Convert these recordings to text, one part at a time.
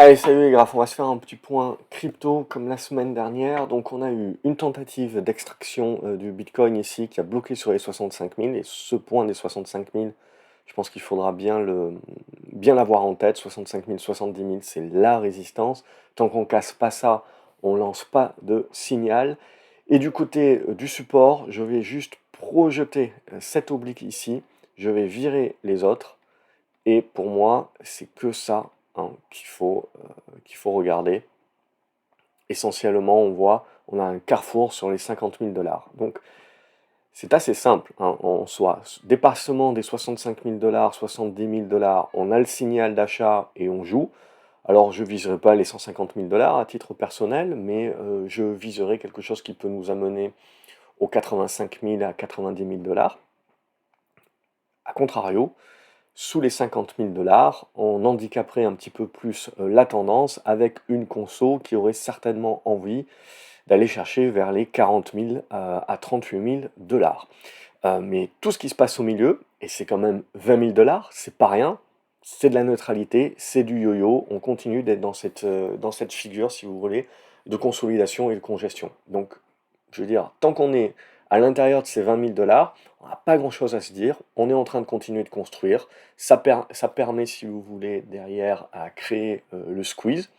Allez, salut les graphes, on va se faire un petit point crypto comme la semaine dernière. Donc on a eu une tentative d'extraction du Bitcoin ici qui a bloqué sur les 65 000 et ce point des 65 000, je pense qu'il faudra bien l'avoir en tête. 65 000, 70 000, c'est la résistance. Tant qu'on casse pas ça, on lance pas de signal. Et du côté du support, je vais juste projeter cet oblique ici. Je vais virer les autres. Et pour moi, c'est que ça hein, qu'il faut regarder. Essentiellement, on a un carrefour sur les 50 000 dollars. Donc, c'est assez simple hein, en soi. Dépassement des 65 000 dollars, 70 000 dollars, on a le signal d'achat et on joue. Alors, je ne viserai pas les 150 000 dollars à titre personnel, mais je viserai quelque chose qui peut nous amener aux 85 000 à 90 000 dollars. A contrario, sous les 50 000 dollars, on handicaperait un petit peu plus la tendance avec une conso qui aurait certainement envie d'aller chercher vers les 40 000 à 38 000 dollars. Mais tout ce qui se passe au milieu, et c'est quand même 20 000 dollars, c'est pas rien, c'est de la neutralité, c'est du yo-yo, on continue d'être dans cette figure, si vous voulez, de consolidation et de congestion. Donc, je veux dire, tant qu'on est à l'intérieur de ces 20 000 dollars, on n'a pas grand-chose à se dire, on est en train de continuer de construire, ça permet, si vous voulez, derrière à créer le squeeze,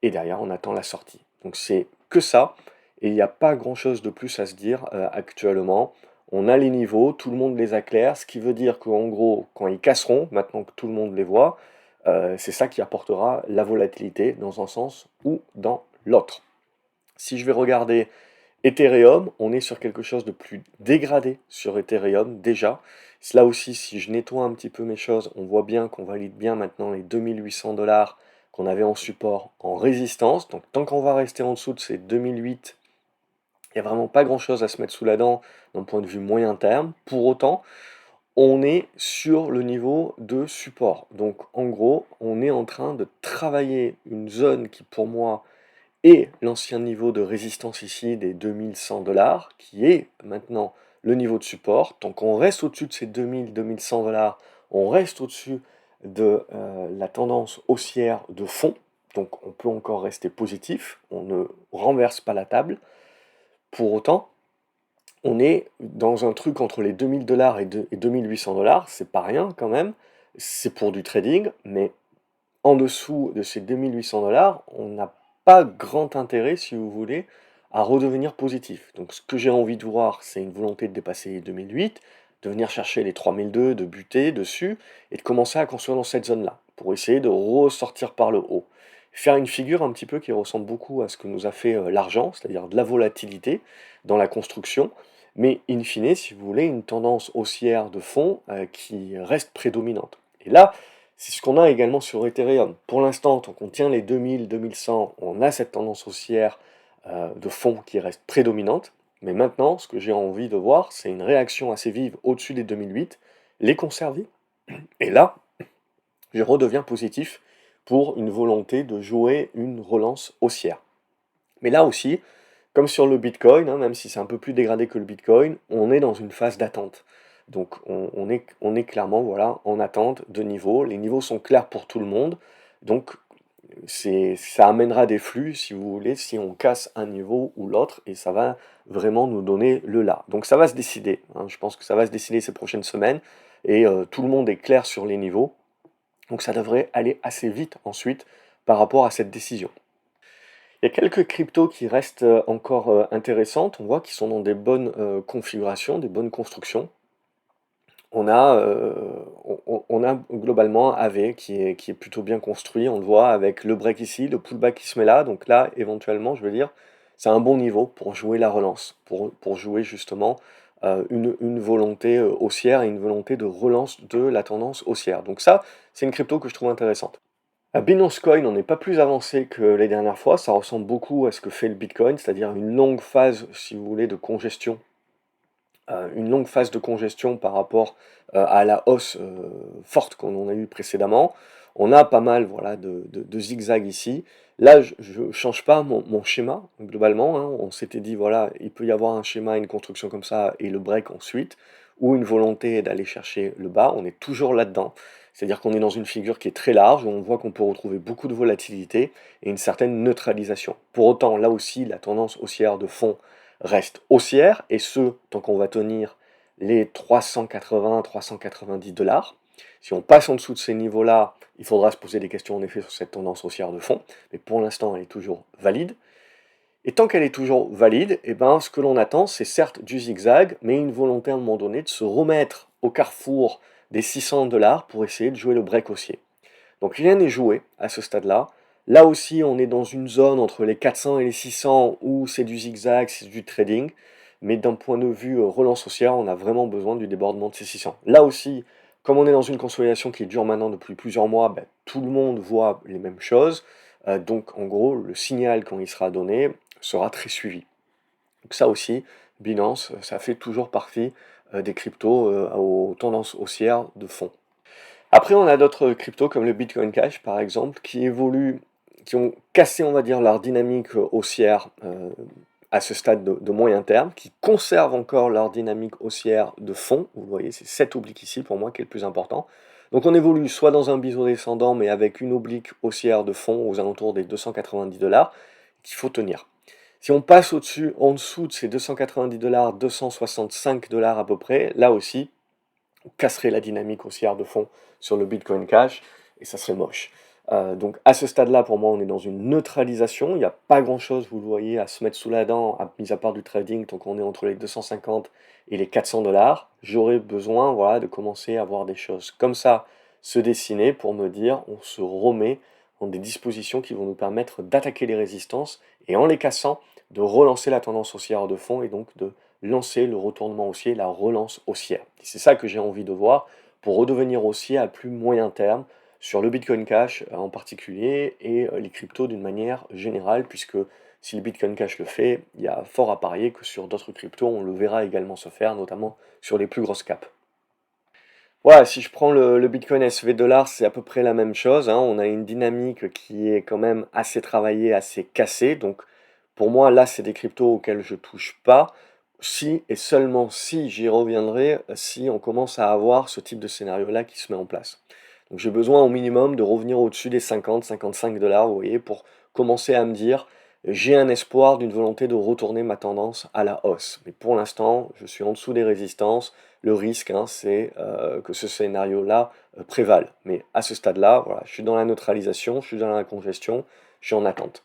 et derrière on attend la sortie. Donc c'est que ça, et il n'y a pas grand-chose de plus à se dire actuellement. On a les niveaux, tout le monde les a clairs, ce qui veut dire qu'en gros, quand ils casseront, maintenant que tout le monde les voit, c'est ça qui apportera la volatilité dans un sens ou dans l'autre. Si je vais regarder Ethereum, on est sur quelque chose de plus dégradé sur Ethereum déjà. Là aussi, si je nettoie un petit peu mes choses, on voit bien qu'on valide bien maintenant les 2800 dollars qu'on avait en support en résistance. Donc tant qu'on va rester en dessous de ces 2008, il n'y a vraiment pas grand-chose à se mettre sous la dent d'un point de vue moyen terme. Pour autant, on est sur le niveau de support. Donc en gros, on est en train de travailler une zone qui pour moi et l'ancien niveau de résistance ici des 2100 dollars, qui est maintenant le niveau de support. Tant qu'on reste au-dessus de ces 2000-2100 dollars, on reste au-dessus de la tendance haussière de fond. Donc on peut encore rester positif, on ne renverse pas la table. Pour autant, on est dans un truc entre les 2000 dollars et 2800 dollars, c'est pas rien quand même, c'est pour du trading, mais en dessous de ces 2800 dollars, on n'a pas grand intérêt, si vous voulez, à redevenir positif. Donc ce que j'ai envie de voir, c'est une volonté de dépasser les 2008, de venir chercher les 3002, de buter dessus, et de commencer à construire dans cette zone-là, pour essayer de ressortir par le haut. Faire une figure un petit peu qui ressemble beaucoup à ce que nous a fait l'argent, c'est-à-dire de la volatilité dans la construction, mais in fine, si vous voulez, une tendance haussière de fond qui reste prédominante. Et là, c'est ce qu'on a également sur Ethereum. Pour l'instant, tant qu'on tient les 2000, 2100, on a cette tendance haussière de fond qui reste prédominante. Mais maintenant, ce que j'ai envie de voir, c'est une réaction assez vive au-dessus des 2008, les conserver. Et là, je redeviens positif pour une volonté de jouer une relance haussière. Mais là aussi, comme sur le Bitcoin, hein, même si c'est un peu plus dégradé que le Bitcoin, on est dans une phase d'attente. Donc on est clairement voilà, en attente de niveaux. Les niveaux sont clairs pour tout le monde. Donc ça amènera des flux, si vous voulez, si on casse un niveau ou l'autre, et ça va vraiment nous donner le là. Donc ça va se décider. Hein. Je pense que ça va se décider ces prochaines semaines, et tout le monde est clair sur les niveaux. Donc ça devrait aller assez vite ensuite par rapport à cette décision. Il y a quelques cryptos qui restent encore intéressantes. On voit qu'ils sont dans des bonnes configurations, des bonnes constructions. On a globalement AV qui est plutôt bien construit. On le voit avec le break ici, le pullback qui se met là. Donc là, éventuellement, je veux dire, c'est un bon niveau pour jouer la relance, pour jouer justement une volonté haussière et une volonté de relance de la tendance haussière. Donc ça, c'est une crypto que je trouve intéressante. Binance Coin, on n'est pas plus avancé que les dernières fois, ça ressemble beaucoup à ce que fait le Bitcoin, c'est-à-dire une longue phase, si vous voulez, de congestion, une longue phase de congestion par rapport à la hausse forte qu'on a eue précédemment. On a pas mal voilà, de zigzags ici. Là, je ne change pas mon schéma, globalement. Hein. On s'était dit, voilà, il peut y avoir un schéma, une construction comme ça, et le break ensuite, ou une volonté d'aller chercher le bas. On est toujours là-dedans. C'est-à-dire qu'on est dans une figure qui est très large, où on voit qu'on peut retrouver beaucoup de volatilité et une certaine neutralisation. Pour autant, là aussi, la tendance haussière de fond reste haussière, et ce, tant qu'on va tenir les 380-390 $. Si on passe en dessous de ces niveaux-là, il faudra se poser des questions en effet sur cette tendance haussière de fond, mais pour l'instant, elle est toujours valide. Et tant qu'elle est toujours valide, eh ben, ce que l'on attend, c'est certes du zigzag, mais une volonté à un moment donné de se remettre au carrefour des 600 $ pour essayer de jouer le break haussier. Donc rien n'est joué à ce stade-là. Là aussi, on est dans une zone entre les 400 et les 600 où c'est du zigzag, c'est du trading. Mais d'un point de vue relance haussière, on a vraiment besoin du débordement de ces 600. Là aussi, comme on est dans une consolidation qui dure maintenant depuis plusieurs mois, ben, tout le monde voit les mêmes choses. Donc en gros, le signal quand il sera donné sera très suivi. Donc ça aussi, Binance, ça fait toujours partie des cryptos aux tendances haussières de fond. Après, on a d'autres cryptos comme le Bitcoin Cash, par exemple, qui évoluent, qui ont cassé, on va dire, leur dynamique haussière à ce stade de moyen terme, qui conservent encore leur dynamique haussière de fond. Vous voyez, c'est cet oblique ici, pour moi, qui est le plus important. Donc on évolue soit dans un biseau descendant, mais avec une oblique haussière de fond aux alentours des 290 $, qu'il faut tenir. Si on passe au-dessus, en dessous de ces 290 $, 265 $ à peu près, là aussi, on casserait la dynamique haussière de fond sur le Bitcoin Cash, et ça serait moche. Donc à ce stade-là, pour moi, on est dans une neutralisation. Il n'y a pas grand-chose, vous le voyez, à se mettre sous la dent, mis à part du trading, tant qu'on est entre les 250 et les 400 $. J'aurais besoin, voilà, de commencer à voir des choses comme ça se dessiner pour me dire, on se remet dans des dispositions qui vont nous permettre d'attaquer les résistances et en les cassant, de relancer la tendance haussière de fond et donc de lancer le retournement haussier, la relance haussière. C'est ça que j'ai envie de voir pour redevenir haussier à plus moyen terme sur le Bitcoin Cash en particulier et les cryptos d'une manière générale, puisque si le Bitcoin Cash le fait, il y a fort à parier que sur d'autres cryptos, on le verra également se faire, notamment sur les plus grosses caps. Voilà, si je prends le Bitcoin SV$, c'est à peu près la même chose, hein. On a une dynamique qui est quand même assez travaillée, assez cassée. Donc pour moi, là, c'est des cryptos auxquels je touche pas. Si et seulement si, j'y reviendrai, si on commence à avoir ce type de scénario-là qui se met en place. Donc j'ai besoin au minimum de revenir au-dessus des 50-55 $, vous voyez, pour commencer à me dire, j'ai un espoir d'une volonté de retourner ma tendance à la hausse. Mais pour l'instant, je suis en dessous des résistances. Le risque, hein, c'est que ce scénario-là prévale. Mais à ce stade-là, voilà, je suis dans la neutralisation, je suis dans la congestion, je suis en attente.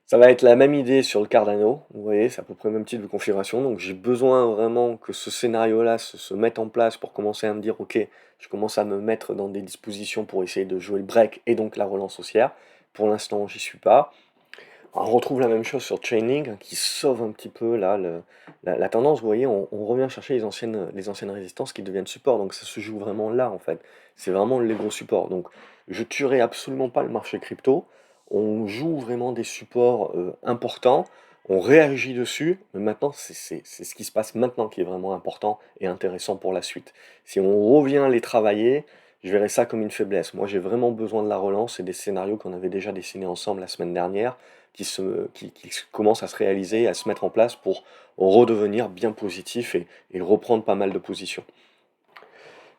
Ça va être la même idée sur le Cardano, vous voyez, c'est à peu près le même type de configuration, donc j'ai besoin vraiment que ce scénario-là se mette en place pour commencer à me dire, ok, je commence à me mettre dans des dispositions pour essayer de jouer le break et donc la relance haussière. Pour l'instant, j'y suis pas. On retrouve la même chose sur Chainlink, hein, qui sauve un petit peu là, la tendance, vous voyez, on revient chercher les anciennes résistances qui deviennent support, donc ça se joue vraiment là en fait, c'est vraiment les gros supports. Donc je tuerai absolument pas le marché crypto, on joue vraiment des supports importants, on réagit dessus, mais maintenant c'est ce qui se passe maintenant qui est vraiment important et intéressant pour la suite. Si on revient les travailler, je verrai ça comme une faiblesse. Moi j'ai vraiment besoin de la relance et des scénarios qu'on avait déjà dessinés ensemble la semaine dernière qui commence à se réaliser, à se mettre en place pour redevenir bien positif et reprendre pas mal de positions.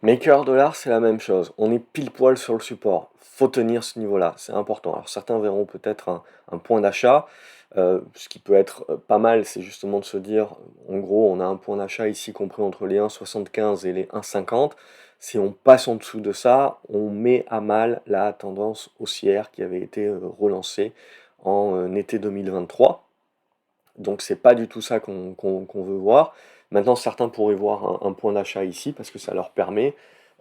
Maker dollar, c'est la même chose. On est pile poil sur le support. Faut tenir ce niveau-là, c'est important. Alors certains verront peut-être un point d'achat. Ce qui peut être pas mal, c'est justement de se dire, en gros, on a un point d'achat ici compris entre les 1,75 et les 1,50. Si on passe en dessous de ça, on met à mal la tendance haussière qui avait été relancée en été 2023. Donc c'est pas du tout ça qu'on veut voir. Maintenant, certains pourraient voir un point d'achat ici parce que ça leur permet,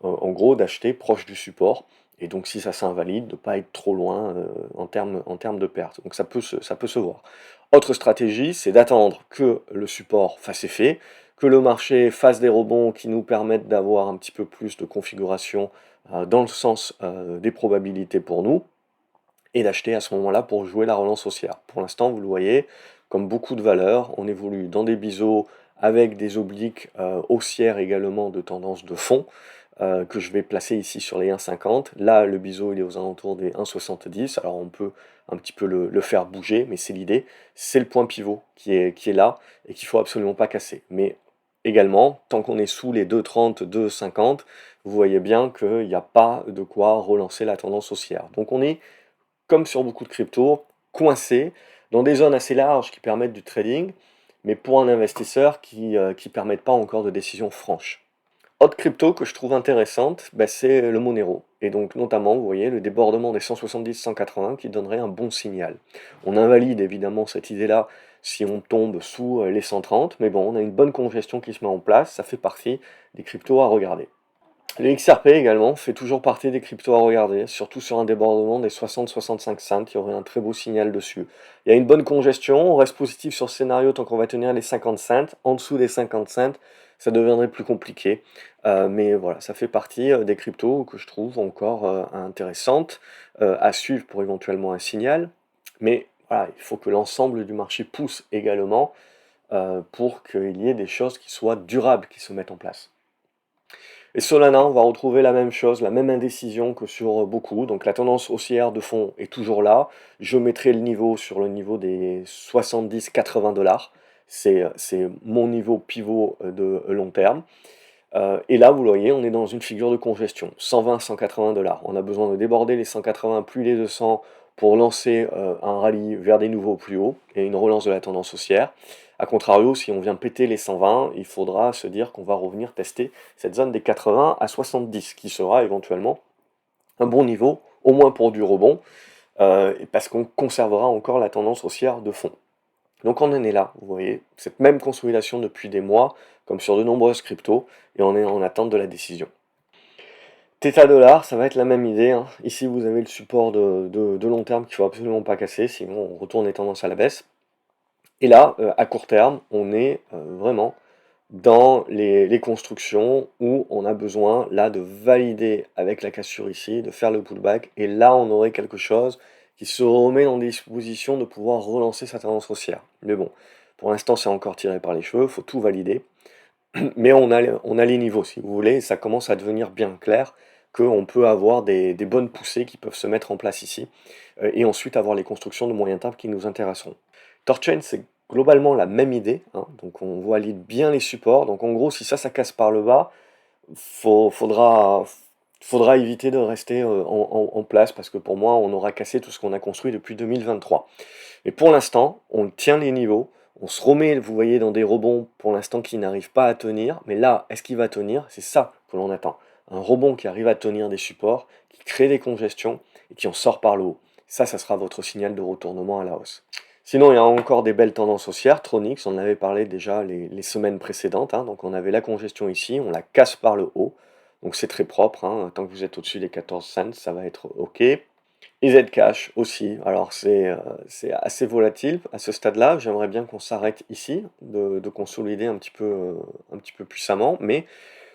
en gros, d'acheter proche du support. Et donc si ça s'invalide, de ne pas être trop loin en termes de perte. Donc ça peut se voir. Autre stratégie, c'est d'attendre que le support fasse effet, que le marché fasse des rebonds qui nous permettent d'avoir un petit peu plus de configuration dans le sens des probabilités pour nous, et d'acheter à ce moment-là pour jouer la relance haussière. Pour l'instant, vous le voyez, comme beaucoup de valeurs, on évolue dans des biseaux avec des obliques haussières également de tendance de fond, que je vais placer ici sur les 1,50. Là, le biseau, il est aux alentours des 1,70. Alors, on peut un petit peu le faire bouger, mais c'est l'idée. C'est le point pivot qui est là et qu'il ne faut absolument pas casser. Mais également, tant qu'on est sous les 2,30, 2,50, vous voyez bien qu'il n'y a pas de quoi relancer la tendance haussière. Donc on est, comme sur beaucoup de cryptos, coincé dans des zones assez larges qui permettent du trading, mais pour un investisseur qui ne permettent pas encore de décision franche. Autre crypto que je trouve intéressante, bah, c'est le Monero. Et donc notamment, vous voyez, le débordement des 170-180 qui donnerait un bon signal. On invalide évidemment cette idée-là si on tombe sous les 130, mais bon, on a une bonne congestion qui se met en place, ça fait partie des cryptos à regarder. Le XRP également fait toujours partie des cryptos à regarder, surtout sur un débordement des 60-65 cents, il y aurait un très beau signal dessus. Il y a une bonne congestion, on reste positif sur ce scénario tant qu'on va tenir les 50 cents. En dessous des 50 cents, ça deviendrait plus compliqué. Mais voilà, ça fait partie des cryptos que je trouve encore intéressantes à suivre pour éventuellement un signal. Mais voilà, il faut que l'ensemble du marché pousse également pour qu'il y ait des choses qui soient durables qui se mettent en place. Et Solana, on va retrouver la même chose, la même indécision que sur beaucoup. Donc la tendance haussière de fond est toujours là. Je mettrai le niveau sur le niveau des 70-80 dollars. C'est mon niveau pivot de long terme. Et là, vous le voyez, on est dans une figure de congestion. 120-180 dollars. On a besoin de déborder les 180 plus les 200 pour lancer un rallye vers des nouveaux plus hauts et une relance de la tendance haussière. A contrario, si on vient péter les 120, il faudra se dire qu'on va revenir tester cette zone des 80 à 70, qui sera éventuellement un bon niveau, au moins pour du rebond, parce qu'on conservera encore la tendance haussière de fond. Donc on en est là, vous voyez, cette même consolidation depuis des mois, comme sur de nombreuses cryptos, et on est en attente de la décision. Theta dollar, ça va être la même idée, hein. Ici vous avez le support de long terme qu'il ne faut absolument pas casser, sinon on retourne les tendances à la baisse. Et là, à court terme, on est vraiment dans les constructions où on a besoin là de valider avec la cassure ici, de faire le pullback, et là on aurait quelque chose qui se remet dans des dispositions de pouvoir relancer sa tendance haussière. Mais bon, pour l'instant c'est encore tiré par les cheveux, il faut tout valider. Mais on a les niveaux si vous voulez, et ça commence à devenir bien clair qu'on peut avoir des bonnes poussées qui peuvent se mettre en place ici, et ensuite avoir les constructions de moyen terme qui nous intéresseront. Torchain, c'est globalement la même idée, hein, donc on valide bien les supports, donc en gros si ça casse par le bas, faudra éviter de rester en place, parce que pour moi on aura cassé tout ce qu'on a construit depuis 2023. Mais pour l'instant, on tient les niveaux, on se remet, vous voyez, dans des rebonds pour l'instant qui n'arrivent pas à tenir, mais là, est-ce qu'il va tenir? C'est ça que l'on attend. Un rebond qui arrive à tenir des supports, qui crée des congestions et qui en sort par le haut. Ça sera votre signal de retournement à la hausse. Sinon, il y a encore des belles tendances haussières. Tronix, on en avait parlé déjà les semaines précédentes, hein. Donc on avait la congestion ici, on la casse par le haut. Donc c'est très propre, hein. Tant que vous êtes au-dessus des 14 cents, ça va être OK. Et Zcash aussi. Alors c'est assez volatile à ce stade-là. J'aimerais bien qu'on s'arrête ici, de consolider un petit peu puissamment, mais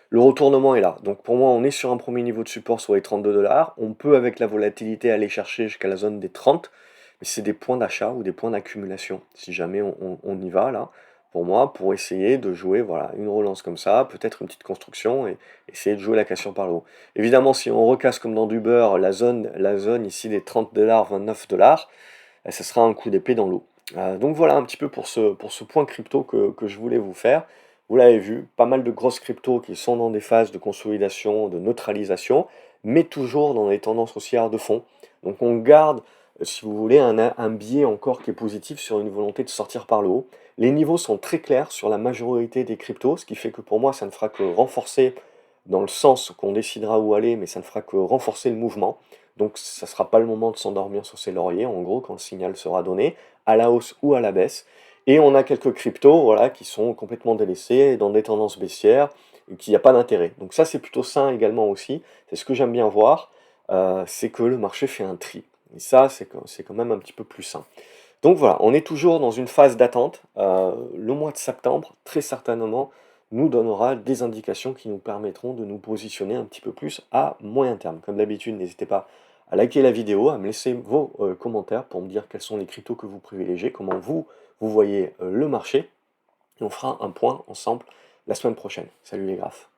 le retournement est là. Donc pour moi, on est sur un premier niveau de support sur les 32 dollars. On peut, avec la volatilité, aller chercher jusqu'à la zone des 30, mais c'est des points d'achat ou des points d'accumulation, si jamais on y va là, pour moi, pour essayer de jouer voilà, une relance comme ça, peut-être une petite construction, et essayer de jouer la cassure par le haut. Évidemment, si on recasse comme dans du beurre la zone ici des 30 dollars, 29 dollars, ça sera un coup d'épée dans l'eau. Donc voilà un petit peu pour ce point crypto que je voulais vous faire. Vous l'avez vu, pas mal de grosses cryptos qui sont dans des phases de consolidation, de neutralisation, mais toujours dans les tendances haussières de fond. Donc on garde, si vous voulez, un biais encore qui est positif sur une volonté de sortir par le haut. Les niveaux sont très clairs sur la majorité des cryptos, ce qui fait que pour moi, ça ne fera que renforcer dans le sens qu'on décidera où aller, mais ça ne fera que renforcer le mouvement. Donc ça ne sera pas le moment de s'endormir sur ses lauriers, en gros, quand le signal sera donné, à la hausse ou à la baisse. Et on a quelques cryptos voilà, qui sont complètement délaissés, dans des tendances baissières, et qu'il n'y a pas d'intérêt. Donc ça, c'est plutôt sain également aussi. C'est ce que j'aime bien voir, c'est que le marché fait un tri. Et ça, c'est quand même un petit peu plus sain. Donc voilà, on est toujours dans une phase d'attente. Le mois de septembre, très certainement, nous donnera des indications qui nous permettront de nous positionner un petit peu plus à moyen terme. Comme d'habitude, n'hésitez pas à liker la vidéo, à me laisser vos commentaires pour me dire quels sont les cryptos que vous privilégiez, comment vous voyez le marché. Et on fera un point ensemble la semaine prochaine. Salut les graphes.